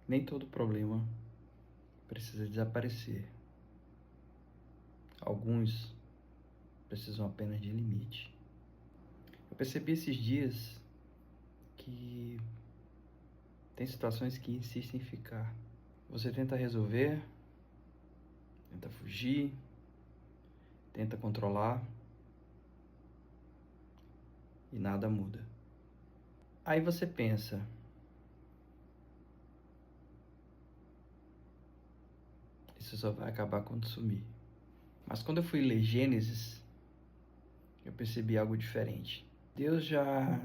Nem todo problema precisa desaparecer. Alguns precisam apenas de limite. Eu percebi esses dias que tem situações que insistem em ficar. Você tenta resolver, tenta fugir, tenta controlar e nada muda. Aí você pensa, isso só vai acabar quando sumir. Mas quando eu fui ler Gênesis, eu percebi algo diferente. Deus já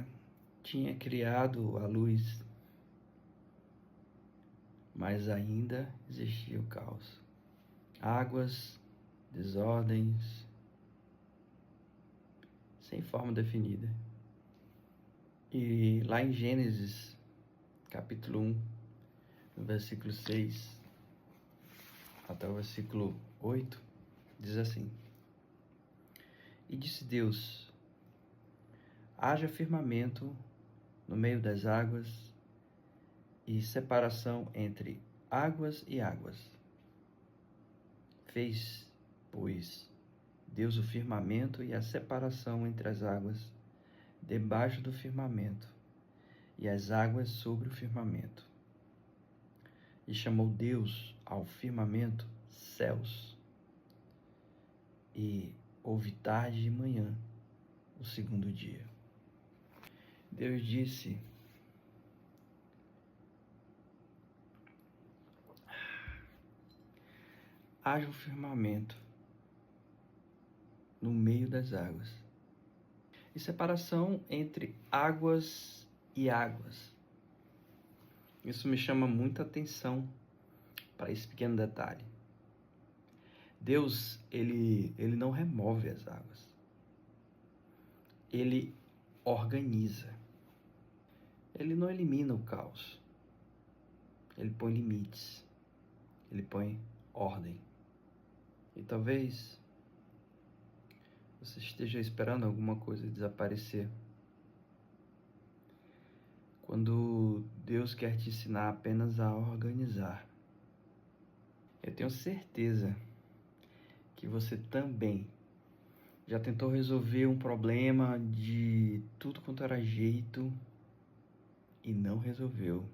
tinha criado a luz, mas ainda existia o caos. Águas, desordens, sem forma definida. E lá em Gênesis, capítulo 1, no versículo 6 até o versículo 8, diz assim: E disse Deus: haja firmamento no meio das águas e separação entre águas e águas. Fez, pois, Deus o firmamento e a separação entre as águas debaixo do firmamento e as águas sobre o firmamento. E chamou Deus ao firmamento céus. E houve tarde e manhã, o segundo dia. Deus disse: haja um firmamento no meio das águas, e separação entre águas e águas. Isso me chama muita atenção para esse pequeno detalhe. Deus, ele não remove as águas. Ele organiza. Ele não elimina o caos. Ele põe limites. Ele põe ordem. E talvez você esteja esperando alguma coisa desaparecer, quando Deus quer te ensinar apenas a organizar. Eu tenho certeza que você também já tentou resolver um problema de tudo quanto era jeito e não resolveu.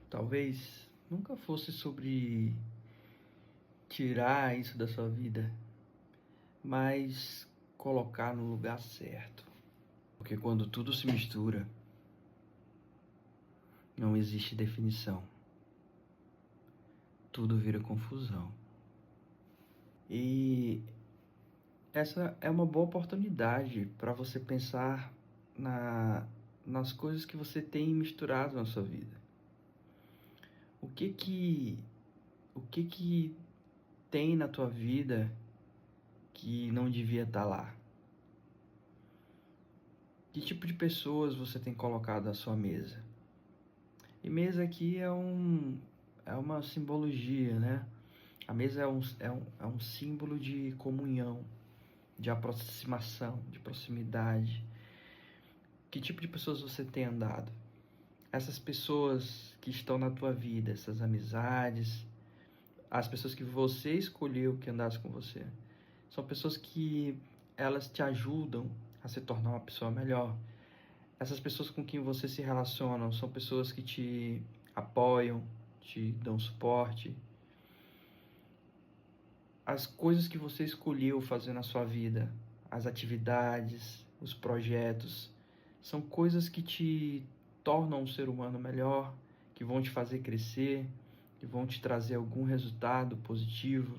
Talvez nunca fosse sobre tirar isso da sua vida, mas colocar no lugar certo. Porque quando tudo se mistura, não existe definição. Tudo vira confusão. E essa é uma boa oportunidade para você pensar nas coisas que você tem misturado na sua vida. O que que tem na tua vida que não devia estar lá? Que tipo de pessoas você tem colocado à sua mesa? E mesa aqui é uma simbologia, né? A mesa é um símbolo de comunhão, de aproximação, de proximidade. Que tipo de pessoas você tem andado? Essas pessoas que estão na tua vida, essas amizades, as pessoas que você escolheu que andasse com você, são pessoas que elas te ajudam a se tornar uma pessoa melhor. Essas pessoas com quem você se relaciona são pessoas que te apoiam, te dão suporte. As coisas que você escolheu fazer na sua vida, as atividades, os projetos, são coisas que te tornam um ser humano melhor, que vão te fazer crescer, que vão te trazer algum resultado positivo.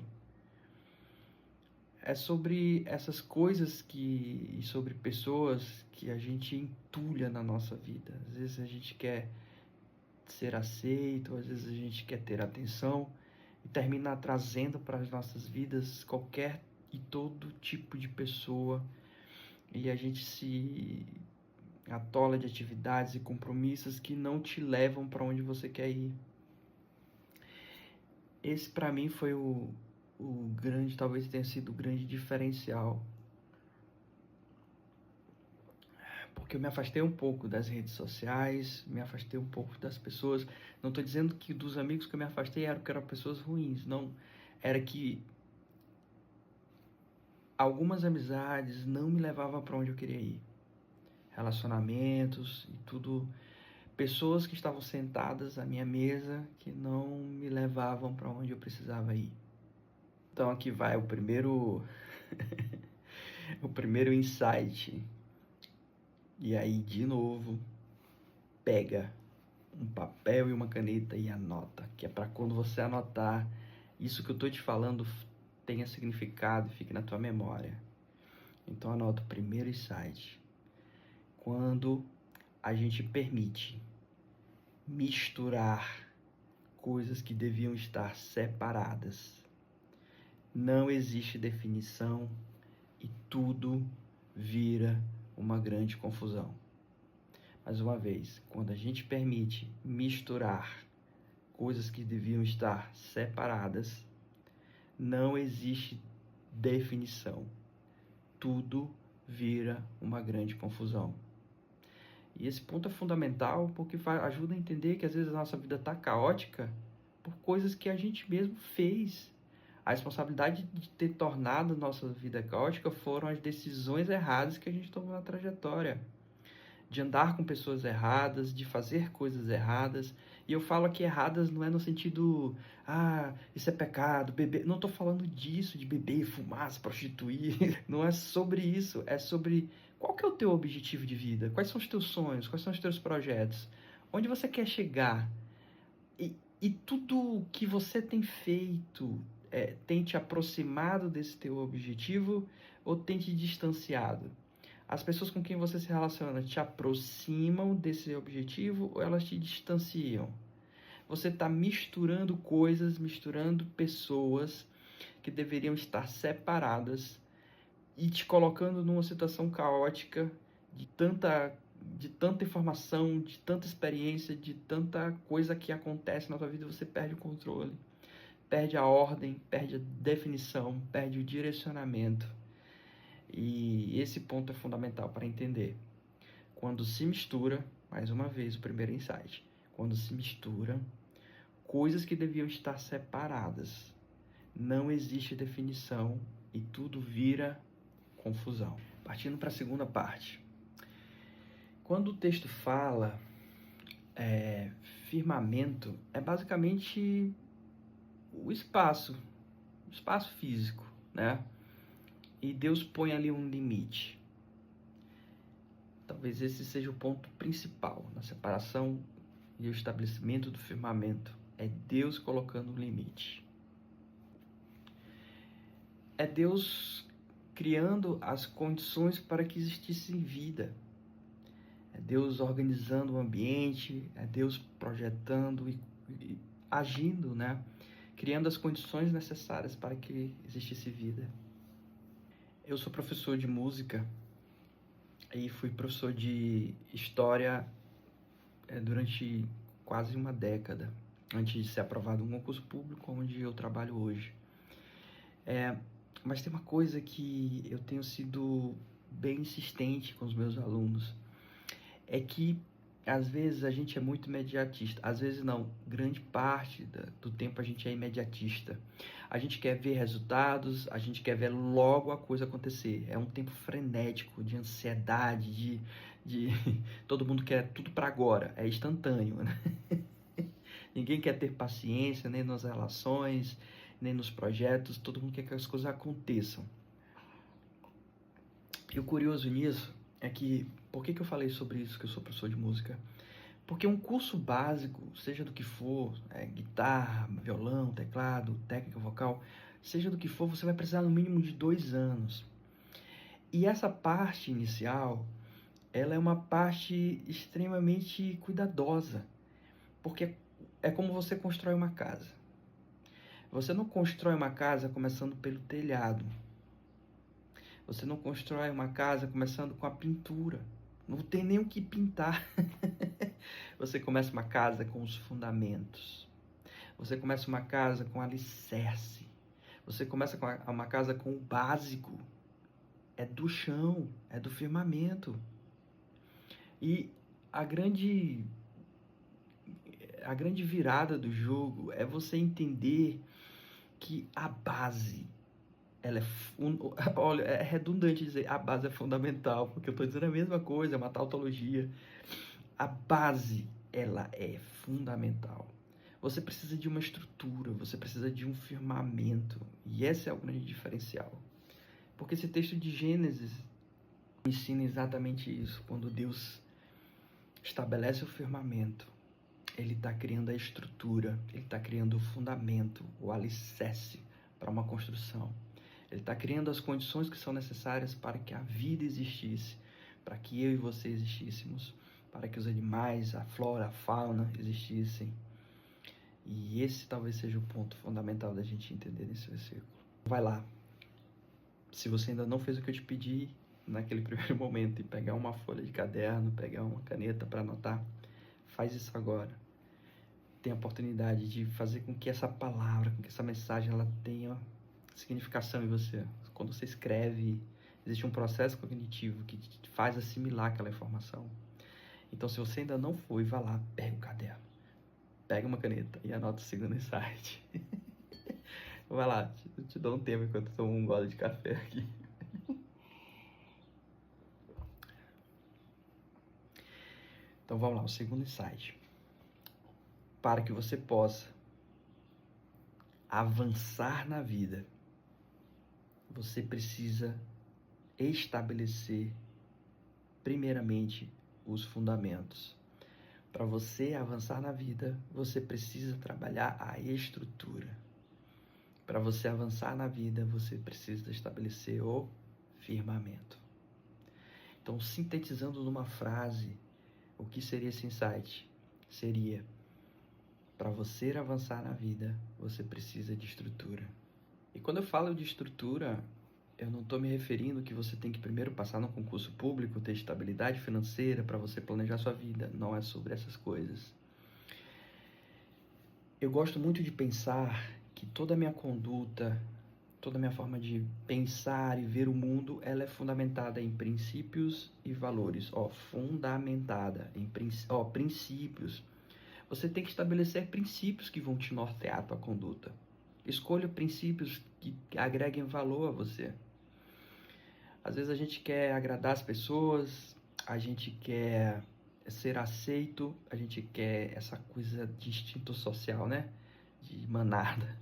É sobre essas coisas e sobre pessoas que a gente entulha na nossa vida. Às vezes a gente quer ser aceito, às vezes a gente quer ter atenção e termina trazendo para as nossas vidas qualquer e todo tipo de pessoa, e a gente se atola de atividades e compromissos que não te levam para onde você quer ir. Esse para mim foi o grande, talvez tenha sido o grande diferencial porque eu me afastei um pouco das redes sociais, me afastei um pouco das pessoas. Não estou dizendo que dos amigos que eu me afastei eram pessoas ruins, não. Era que algumas amizades não me levavam para onde eu queria ir. Relacionamentos e tudo, pessoas que estavam sentadas à minha mesa que não me levavam para onde eu precisava ir. Então aqui vai o primeiro o primeiro insight. E aí, de novo, pega um papel e uma caneta e anota, que é para quando você anotar, isso que eu tô te falando tenha significado e fique na tua memória. Então anota o primeiro insight. Quando a gente permite misturar coisas que deviam estar separadas, não existe definição e tudo vira uma grande confusão. Mais uma vez, quando a gente permite misturar coisas que deviam estar separadas, não existe definição. Tudo vira uma grande confusão. E esse ponto é fundamental porque ajuda a entender que às vezes a nossa vida está caótica por coisas que a gente mesmo fez. A responsabilidade de ter tornado a nossa vida caótica foram as decisões erradas que a gente tomou na trajetória. De andar com pessoas erradas, de fazer coisas erradas. E eu falo aqui erradas não é no sentido, isso é pecado, beber. Não estou falando disso, de beber, fumar, se prostituir. Não é sobre isso, é sobre qual que é o teu objetivo de vida, quais são os teus sonhos, quais são os teus projetos, onde você quer chegar. E tudo que você tem feito tem te aproximado desse teu objetivo ou tem te distanciado? As pessoas com quem você se relaciona te aproximam desse objetivo ou elas te distanciam? Você está misturando coisas, misturando pessoas que deveriam estar separadas e te colocando numa situação caótica de tanta informação, de tanta experiência, de tanta coisa que acontece na tua vida, você perde o controle, perde a ordem, perde a definição, perde o direcionamento. E esse ponto é fundamental para entender. Quando se mistura, mais uma vez, o primeiro insight, quando se mistura coisas que deviam estar separadas, não existe definição e tudo vira confusão. Partindo para a segunda parte. Quando o texto fala firmamento, é basicamente o espaço físico, né? E Deus põe ali um limite. Talvez esse seja o ponto principal na separação e o estabelecimento do firmamento. É Deus colocando um limite. É Deus criando as condições para que existisse vida. É Deus organizando o ambiente, é Deus projetando e agindo, né? Criando as condições necessárias para que existisse vida. Eu sou professor de música e fui professor de história durante quase uma década, antes de ser aprovado um concurso público onde eu trabalho hoje. Mas tem uma coisa que eu tenho sido bem insistente com os meus alunos, é que às vezes a gente é muito imediatista, às vezes não, grande parte do tempo a gente é imediatista. A gente quer ver resultados, a gente quer ver logo a coisa acontecer. É um tempo frenético, de ansiedade, de todo mundo quer tudo para agora, é instantâneo, né? Ninguém quer ter paciência, nem nas relações, nem nos projetos, todo mundo quer que as coisas aconteçam. E o curioso nisso é que, por que eu falei sobre isso, que eu sou professor de música? Porque um curso básico, seja do que for, guitarra, violão, teclado, técnica vocal, seja do que for, você vai precisar no mínimo de 2 anos. E essa parte inicial, ela é uma parte extremamente cuidadosa, porque é como você constrói uma casa. Você não constrói uma casa começando pelo telhado. Você não constrói uma casa começando com a pintura. Não tem nem o que pintar. Você começa uma casa com os fundamentos. Você começa uma casa com alicerce. Você começa uma casa com o básico. É do chão, é do firmamento. E a grande virada do jogo é você entender que a base, ela olha, é redundante dizer a base é fundamental, porque eu estou dizendo a mesma coisa, é uma tautologia. A base, ela é fundamental. Você precisa de uma estrutura, você precisa de um firmamento, e esse é o grande diferencial. Porque esse texto de Gênesis ensina exatamente isso. Quando Deus estabelece o firmamento, Ele está criando a estrutura, Ele está criando o fundamento, o alicerce para uma construção. Ele está criando as condições que são necessárias para que a vida existisse, para que eu e você existíssemos, para que os animais, a flora, a fauna existissem. E esse talvez seja o ponto fundamental da gente entender nesse versículo. Vai lá. Se você ainda não fez o que eu te pedi naquele primeiro momento, e pegar uma folha de caderno, pegar uma caneta para anotar, faz isso agora. Tem a oportunidade de fazer com que essa palavra, com que essa mensagem, ela tenha significação em você. Quando você escreve, existe um processo cognitivo que te faz assimilar aquela informação. Então, se você ainda não foi, vá lá, pega o caderno, pega uma caneta e anota o segundo insight. Vai lá, eu te dou um tempo enquanto eu tomo um gole de café aqui. Então vamos lá, o segundo insight. Para que você possa avançar na vida, você precisa estabelecer primeiramente os fundamentos. Para você avançar na vida, você precisa trabalhar a estrutura. Para você avançar na vida, você precisa estabelecer o firmamento. Então, sintetizando numa frase, o que seria esse insight? Seria: para você avançar na vida, você precisa de estrutura. E quando eu falo de estrutura, eu não estou me referindo que você tem que primeiro passar no concurso público, ter estabilidade financeira para você planejar sua vida. Não é sobre essas coisas. Eu gosto muito de pensar que toda a minha conduta, toda a minha forma de pensar e ver o mundo, ela é fundamentada em princípios e valores. Fundamentada em princípios. Você tem que estabelecer princípios que vão te nortear a tua conduta. Escolha princípios que agreguem valor a você. Às vezes a gente quer agradar as pessoas, a gente quer ser aceito, a gente quer essa coisa de instinto social, né? De manada.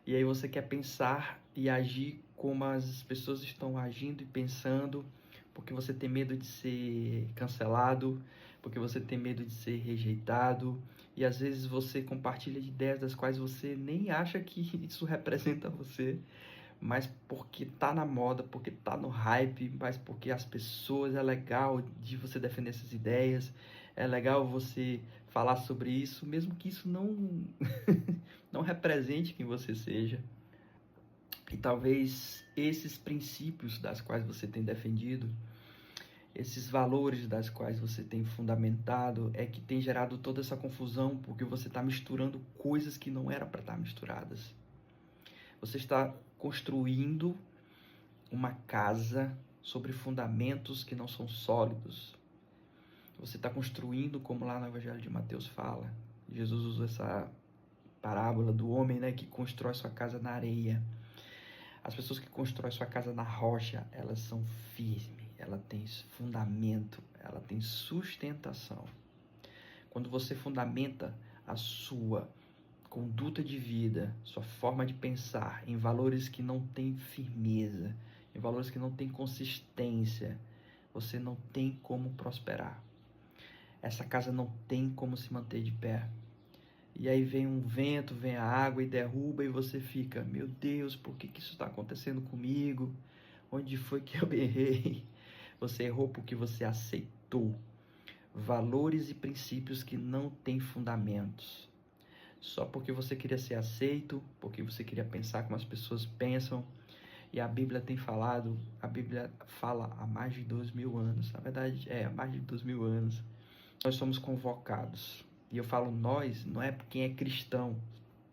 E aí você quer pensar e agir como as pessoas estão agindo e pensando, porque você tem medo de ser cancelado, porque você tem medo de ser rejeitado, e às vezes você compartilha de ideias das quais você nem acha que isso representa você, mas porque tá na moda, porque tá no hype, mas porque as pessoas, é legal de você defender essas ideias, é legal você falar sobre isso, mesmo que isso não não represente quem você seja. E talvez esses princípios das quais você tem defendido, esses valores das quais você tem fundamentado, é que tem gerado toda essa confusão, porque você está misturando coisas que não eram para estar misturadas. Você está construindo uma casa sobre fundamentos que não são sólidos. Você está construindo, como lá no Evangelho de Mateus fala, Jesus usou essa parábola do homem, né, que constrói sua casa na areia. As pessoas que constroem sua casa na rocha, elas são firmes, ela tem fundamento, ela tem sustentação. Quando você fundamenta a sua conduta de vida, sua forma de pensar em valores que não têm firmeza, em valores que não têm consistência, você não tem como prosperar. Essa casa não tem como se manter de pé. E aí vem um vento, vem a água e derruba, e você fica: meu Deus, por que isso está acontecendo comigo? Onde foi que eu errei? Você errou porque você aceitou valores e princípios que não têm fundamentos. Só porque você queria ser aceito, porque você queria pensar como as pessoas pensam. E a Bíblia tem falado, a Bíblia fala há mais de 2000 anos, na verdade há mais de 2000 anos, nós somos convocados. E eu falo nós, não é quem é cristão,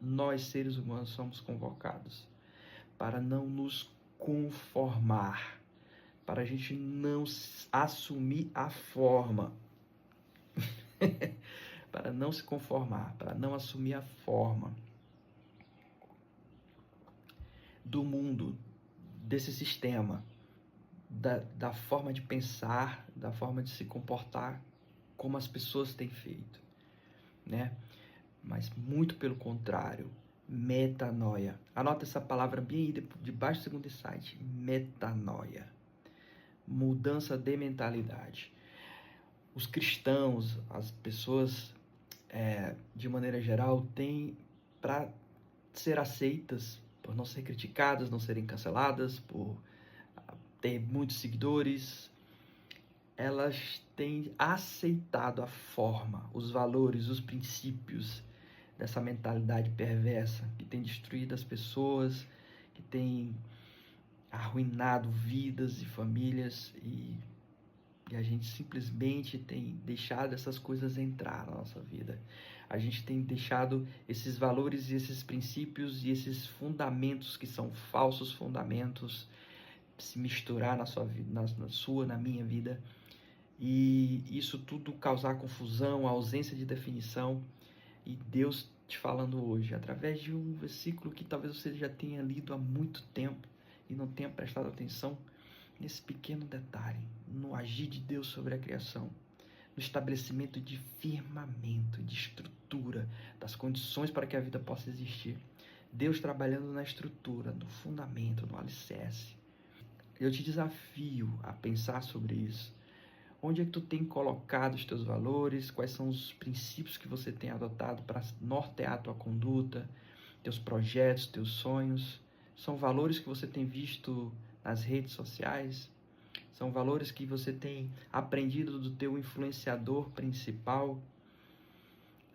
nós seres humanos somos convocados para não nos conformar, para a gente não assumir a forma para não se conformar, para não assumir a forma do mundo, desse sistema, da forma de pensar, da forma de se comportar, como as pessoas têm feito, né? Mas muito pelo contrário, metanoia. Anota essa palavra bem aí debaixo do segundo insight, metanoia. Mudança de mentalidade. Os cristãos, as pessoas, de maneira geral, têm para ser aceitas, por não ser criticadas, não serem canceladas, por ter muitos seguidores, elas têm aceitado a forma, os valores, os princípios dessa mentalidade perversa que tem destruído as pessoas, que tem arruinado vidas e famílias, e a gente simplesmente tem deixado essas coisas entrar na nossa vida. A gente tem deixado esses valores e esses princípios e esses fundamentos que são falsos fundamentos se misturar na sua vida, na minha vida, e isso tudo causar confusão, ausência de definição. E Deus te falando hoje, através de um versículo que talvez você já tenha lido há muito tempo e não tenha prestado atenção nesse pequeno detalhe, no agir de Deus sobre a criação, no estabelecimento de firmamento, de estrutura, das condições para que a vida possa existir. Deus trabalhando na estrutura, no fundamento, no alicerce. Eu te desafio a pensar sobre isso. Onde é que tu tem colocado os teus valores? Quais são os princípios que você tem adotado para nortear a tua conduta, teus projetos, teus sonhos? São valores que você tem visto nas redes sociais? São valores que você tem aprendido do teu influenciador principal?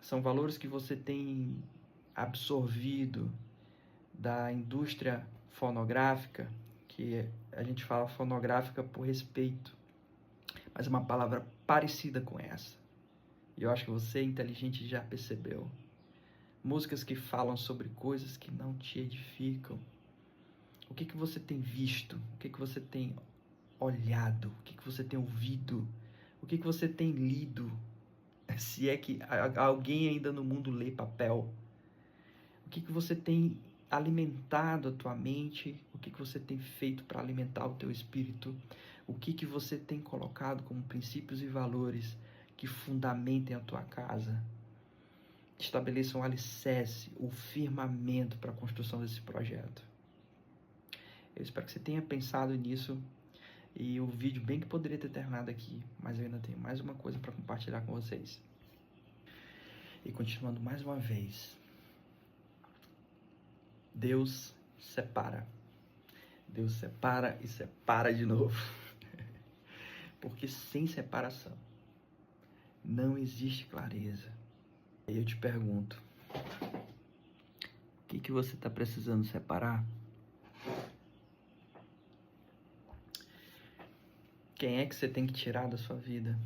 São valores que você tem absorvido da indústria fonográfica, que a gente fala fonográfica por respeito, mas é uma palavra parecida com essa. E eu acho que você, inteligente, já percebeu. Músicas que falam sobre coisas que não te edificam. O que você tem visto? O que você tem olhado? O que você tem ouvido? O que você tem lido? Se é que alguém ainda no mundo lê papel. O que você tem alimentado a tua mente? O que você tem feito para alimentar o teu espírito? O que você tem colocado como princípios e valores que fundamentem a tua casa? Estabeleçam um alicerce, o firmamento para a construção desse projeto. Eu espero que você tenha pensado nisso. E o vídeo bem que poderia ter terminado aqui, mas eu ainda tenho mais uma coisa para compartilhar com vocês. E continuando mais uma vez, Deus separa. Deus separa e separa de novo. Porque sem separação não existe clareza. Aí eu te pergunto, o que você está precisando separar? Quem é que você tem que tirar da sua vida?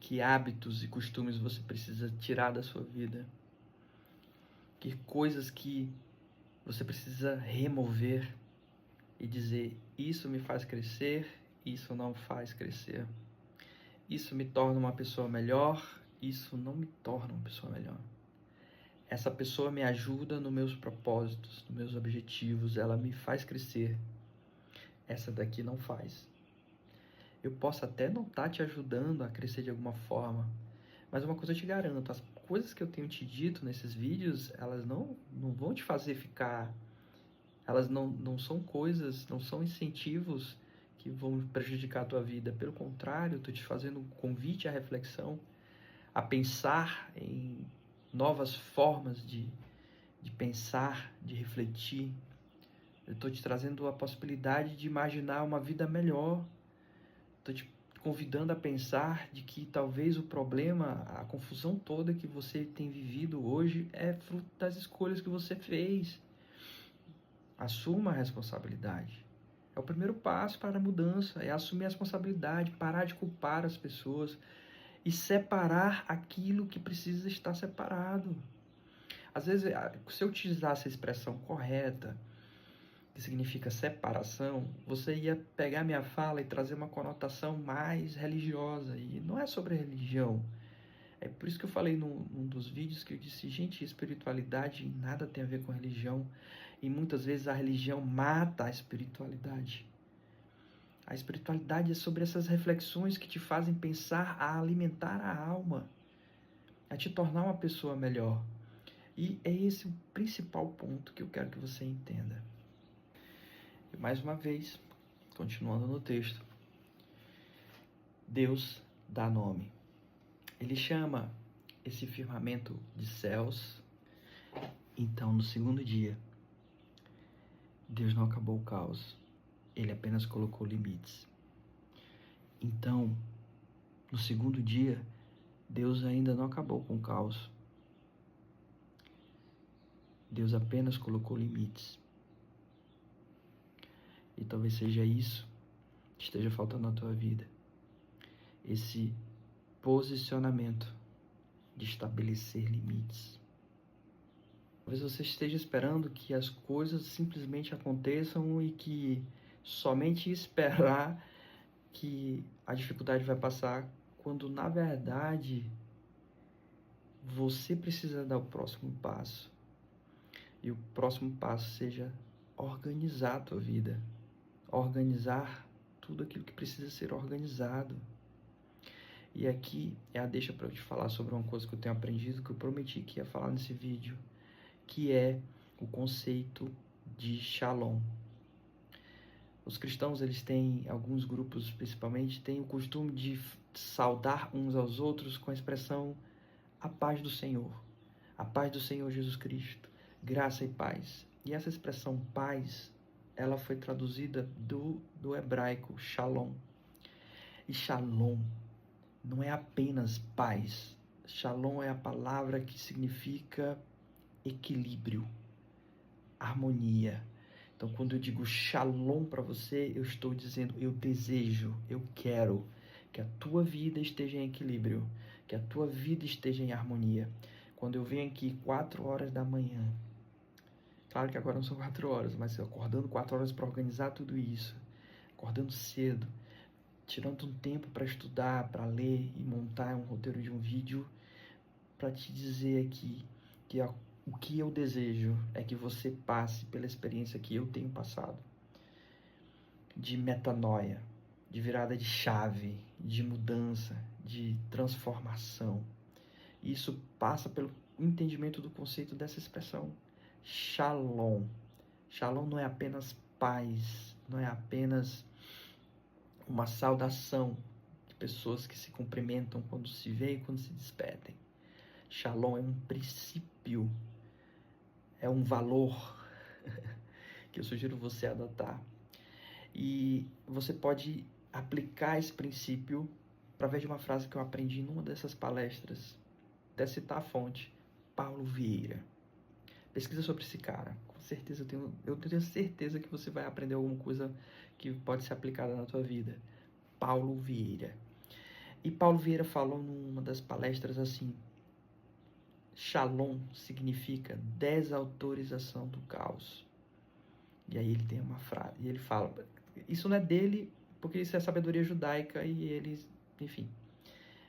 Que hábitos e costumes você precisa tirar da sua vida? Que coisas que você precisa remover e dizer, isso me faz crescer, isso não faz crescer. Isso me torna uma pessoa melhor, isso não me torna uma pessoa melhor. Essa pessoa me ajuda nos meus propósitos, nos meus objetivos, ela me faz crescer. Essa daqui não faz. Eu posso até não estar te ajudando a crescer de alguma forma, mas uma coisa eu te garanto, as coisas que eu tenho te dito nesses vídeos, elas não vão te fazer ficar, elas não são coisas, não são incentivos que vão prejudicar a tua vida. Pelo contrário, eu estou te fazendo um convite à reflexão, a pensar em novas formas de pensar, de refletir. Eu estou te trazendo a possibilidade de imaginar uma vida melhor. Estou te convidando a pensar de que talvez o problema, a confusão toda que você tem vivido hoje é fruto das escolhas que você fez. Assuma a responsabilidade. É o primeiro passo para a mudança, é assumir a responsabilidade, parar de culpar as pessoas e separar aquilo que precisa estar separado. Às vezes, se eu utilizasse a expressão correta, que significa separação, você ia pegar minha fala e trazer uma conotação mais religiosa. E não é sobre religião, É por isso que eu falei num dos vídeos que eu disse, gente, espiritualidade nada tem a ver com religião. E muitas vezes a religião mata a espiritualidade. A espiritualidade é sobre essas reflexões que te fazem pensar, a alimentar a alma, a te tornar uma pessoa melhor. E é esse o principal ponto que eu quero que você entenda. E mais uma vez, continuando no texto, Deus dá nome. Ele chama esse firmamento de céus. Então, no segundo dia, Deus não acabou o caos. Ele apenas colocou limites. Então, no segundo dia, Deus ainda não acabou com o caos. Deus apenas colocou limites. E talvez seja isso que esteja faltando na tua vida. Esse posicionamento de estabelecer limites. Talvez você esteja esperando que as coisas simplesmente aconteçam e que somente esperar que a dificuldade vai passar, quando na verdade você precisa dar o próximo passo. E o próximo passo seja organizar a tua vida, organizar tudo aquilo que precisa ser organizado. E aqui é a deixa para eu te falar sobre uma coisa que eu tenho aprendido, que eu prometi que ia falar nesse vídeo, que é o conceito de Shalom. Os cristãos, eles têm, alguns grupos principalmente, têm o costume de saudar uns aos outros com a expressão a paz do Senhor Jesus Cristo, graça e paz. E essa expressão paz, ela foi traduzida do hebraico Shalom. E Shalom não é apenas paz. Shalom é a palavra que significa equilíbrio, harmonia. Então, quando eu digo Shalom para você, eu estou dizendo, eu desejo, eu quero que a tua vida esteja em equilíbrio, que a tua vida esteja em harmonia. Quando eu venho aqui 4 horas da manhã, claro que agora não são 4 horas, mas eu acordando 4 horas para organizar tudo isso, acordando cedo, tirando um tempo para estudar, para ler e montar um roteiro de um vídeo, para te dizer aqui que o que eu desejo é que você passe pela experiência que eu tenho passado, de metanoia, de virada de chave, de mudança, de transformação. Isso passa pelo entendimento do conceito dessa expressão, Shalom. Shalom não é apenas paz, não é apenas uma saudação de pessoas que se cumprimentam quando se veem e quando se despedem. Shalom é um princípio, é um valor que eu sugiro você adotar. E você pode aplicar esse princípio através de uma frase que eu aprendi numa dessas palestras. Até citar a fonte, Paulo Vieira. Pesquisa sobre esse cara. Com certeza, eu tenho certeza que você vai aprender alguma coisa que pode ser aplicada na tua vida. Paulo Vieira. E Paulo Vieira falou numa das palestras assim, Shalom significa desautorização do caos. E aí ele tem uma frase, e ele fala, isso não é dele, porque isso é sabedoria judaica e eles, enfim.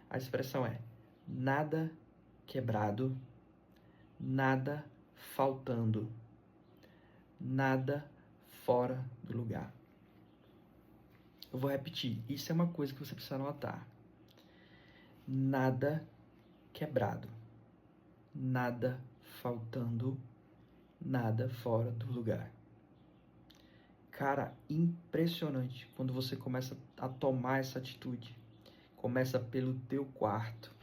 A expressão é, nada quebrado, nada faltando, nada fora do lugar. Eu vou repetir, isso é uma coisa que você precisa anotar. Nada quebrado, nada faltando, nada fora do lugar. Cara, impressionante quando você começa a tomar essa atitude. Começa pelo teu quarto.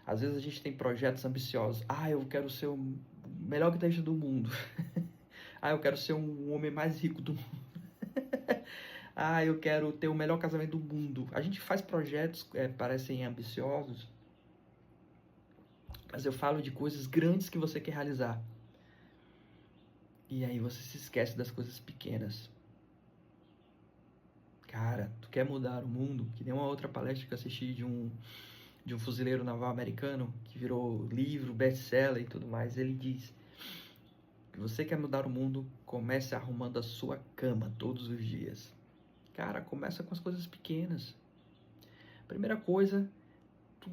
Às vezes a gente tem projetos ambiciosos. Eu quero ser o melhor guitarrista do mundo. Eu quero ser um homem mais rico do mundo. Eu quero ter o melhor casamento do mundo. A gente faz projetos que parecem ambiciosos, mas eu falo de coisas grandes que você quer realizar. E aí você se esquece das coisas pequenas. Cara, tu quer mudar o mundo? Que nem uma outra palestra que eu assisti de um fuzileiro naval americano, que virou livro, best-seller e tudo mais. Ele diz que você quer mudar o mundo, comece arrumando a sua cama todos os dias. Cara, começa com as coisas pequenas. Primeira coisa, tu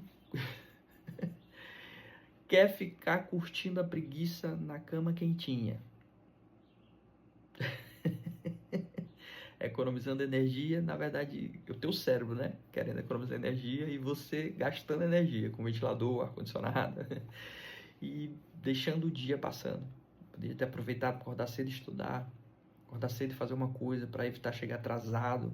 quer ficar curtindo a preguiça na cama quentinha. Economizando energia, na verdade, o teu cérebro, né? Querendo economizar energia e você gastando energia com ventilador, ar-condicionado e deixando o dia passando. Poderia ter aproveitado para acordar cedo e estudar, acordar cedo e fazer uma coisa para evitar chegar atrasado,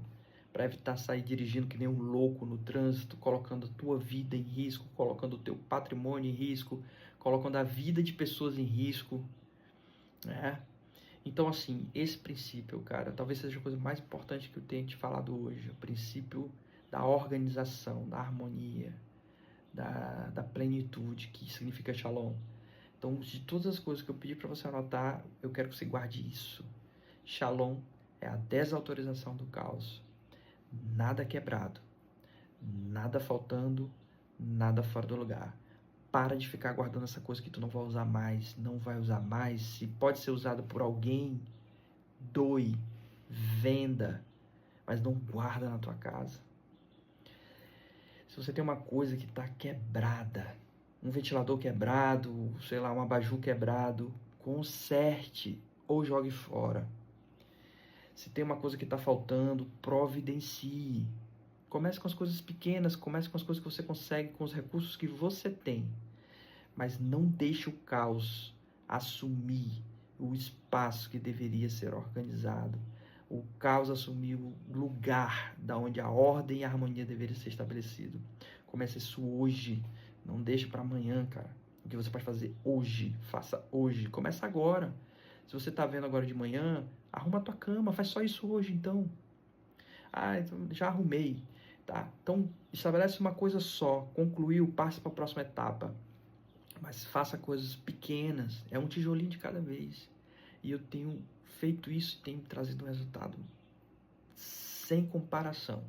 para evitar sair dirigindo que nem um louco no trânsito, colocando a tua vida em risco, colocando o teu patrimônio em risco, colocando a vida de pessoas em risco, né? Então, assim, esse princípio, cara, talvez seja a coisa mais importante que eu tenho te falado hoje. O princípio da organização, da harmonia, da plenitude, que significa Shalom. Então, de todas as coisas que eu pedi para você anotar, eu quero que você guarde isso. Shalom é a desautorização do caos. Nada quebrado, nada faltando, nada fora do lugar. Para de ficar guardando essa coisa que tu não vai usar mais, não vai usar mais. Se pode ser usado por alguém, doe, venda, mas não guarda na tua casa. Se você tem uma coisa que está quebrada, um ventilador quebrado, sei lá, um abajur quebrado, conserte ou jogue fora. Se tem uma coisa que está faltando, providencie. Comece com as coisas pequenas, comece com as coisas que você consegue, com os recursos que você tem. Mas não deixe o caos assumir o espaço que deveria ser organizado. O caos assumir o lugar da onde a ordem e a harmonia deveriam ser estabelecido. Comece isso hoje. Não deixe para amanhã, cara. O que você pode fazer hoje, faça hoje. Começa agora. Se você está vendo agora de manhã, arruma a tua cama. Faz só isso hoje, então. Ah, então já arrumei. Tá? Então, estabelece uma coisa só. Concluiu, passa para a próxima etapa. Mas faça coisas pequenas. É um tijolinho de cada vez. E eu tenho feito isso e tenho trazido um resultado sem comparação.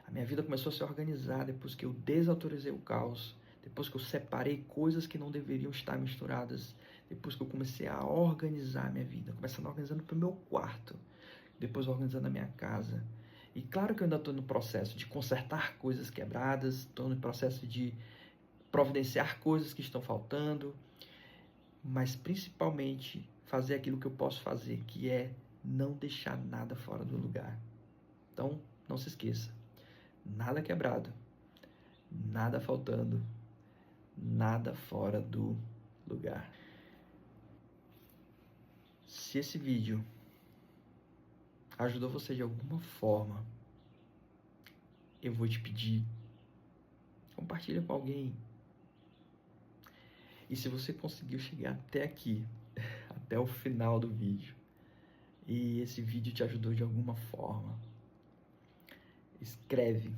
A minha vida começou a se organizar depois que eu desautorizei o caos, depois que eu separei coisas que não deveriam estar misturadas, depois que eu comecei a organizar a minha vida, começando organizando para o meu quarto, depois organizando a minha casa. E claro que eu ainda estou no processo de consertar coisas quebradas, estou no processo de providenciar coisas que estão faltando, mas principalmente fazer aquilo que eu posso fazer, que é não deixar nada fora do lugar. Então, não se esqueça, nada quebrado, nada faltando, nada fora do lugar. Se esse vídeo ajudou você de alguma forma, eu vou te pedir, compartilha com alguém. E se você conseguiu chegar até aqui, até o final do vídeo, e esse vídeo te ajudou de alguma forma, escreve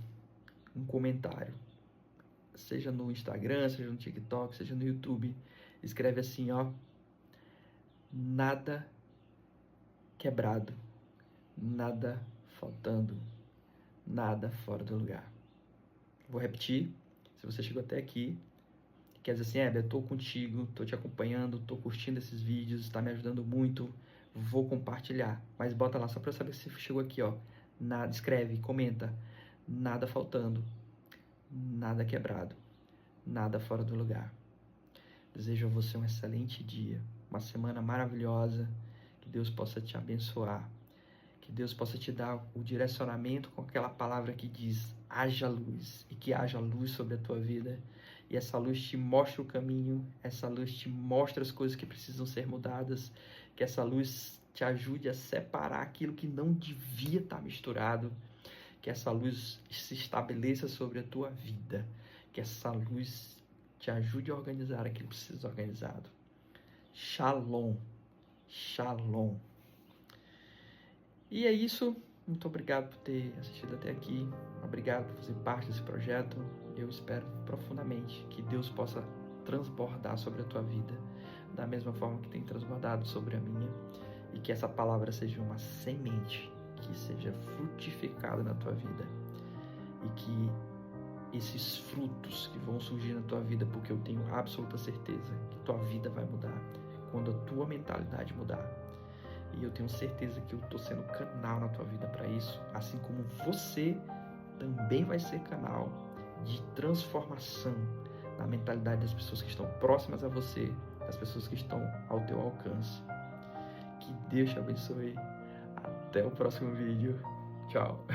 um comentário, seja no Instagram, seja no TikTok, seja no YouTube, escreve assim, ó, nada quebrado, nada faltando, nada fora do lugar. Vou repetir, se você chegou até aqui, quer dizer assim, eu tô contigo, tô te acompanhando, tô curtindo esses vídeos, está me ajudando muito, vou compartilhar, mas bota lá só para eu saber se chegou aqui, ó, nada, escreve, comenta, nada faltando, nada quebrado, nada fora do lugar. Desejo a você um excelente dia, uma semana maravilhosa, que Deus possa te abençoar, que Deus possa te dar o direcionamento com aquela palavra que diz, haja luz, e que haja luz sobre a tua vida, e essa luz te mostra o caminho, essa luz te mostra as coisas que precisam ser mudadas, que essa luz te ajude a separar aquilo que não devia estar misturado, que essa luz se estabeleça sobre a tua vida, que essa luz te ajude a organizar aquilo que precisa ser organizado. Shalom. Shalom. E é isso. Muito obrigado por ter assistido até aqui. Obrigado por fazer parte desse projeto. Eu espero profundamente que Deus possa transbordar sobre a tua vida da mesma forma que tem transbordado sobre a minha, e que essa palavra seja uma semente que seja frutificada na tua vida, e que esses frutos que vão surgir na tua vida, porque eu tenho absoluta certeza que tua vida vai mudar quando a tua mentalidade mudar. E eu tenho certeza que eu estou sendo canal na tua vida para isso, assim como você também vai ser canal de transformação na mentalidade das pessoas que estão próximas a você, das pessoas que estão ao teu alcance. Que Deus te abençoe. Até o próximo vídeo. Tchau.